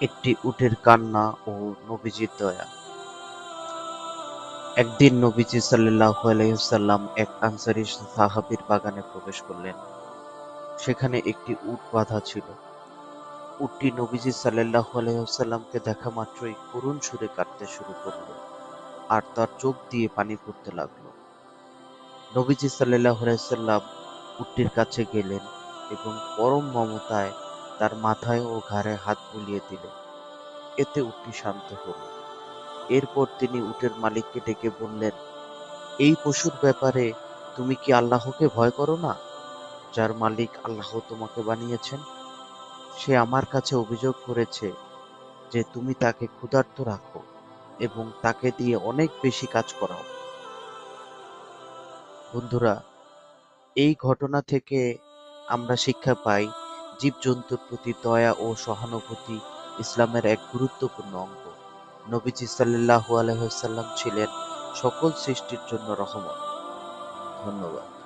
একটি উটের কান্না ও নবীজির দয়া। একদিন নবীজি সাল্লাল্লাহু আলাইহি ওয়াসাল্লাম এক আনসারী সাহাবীর বাগানে প্রবেশ করলেন। সেখানে একটি উট বাঁধা ছিল। উটটি নবীজি সাল্লাল্লাহু আলাইহি ওয়াসাল্লামকে দেখা মাত্রই করুণ সুরে কাঁদতে শুরু করল আর তার চোখ দিয়ে পানি পড়তে লাগল। নবীজি সাল্লাল্লাহু আলাইহি ওয়াসাল্লাম উটটির কাছে গেলেন এবং পরম মমতায় তার মাথায় ও ঘাড়ে হাত বুলিয়ে দিলেন। এতে উটটি শান্ত হল। এরপর তিনি উটের মালিককে ডেকে বললেন, এই পশুর ব্যাপারে তুমি কি আল্লাহকে ভয় করো না, যার মালিক আল্লাহ তোমাকে বানিয়েছেন? সে আমার কাছে অভিযোগ করেছে যে তুমি তাকে ক্ষুধার্ত রাখো এবং তাকে দিয়ে অনেক বেশি কাজ করাও। বন্ধুরা, এই ঘটনা থেকে আমরা শিক্ষা পাই জীবজন্তুর প্রতি দয়া ও সহানুভূতি ইসলামের এক গুরুত্বপূর্ণ অঙ্গ। নবীজি সাল্লাল্লাহু আলাইহি ওয়াসাল্লাম ছিলেন সকল সৃষ্টির জন্য রহমত। ধন্যবাদ।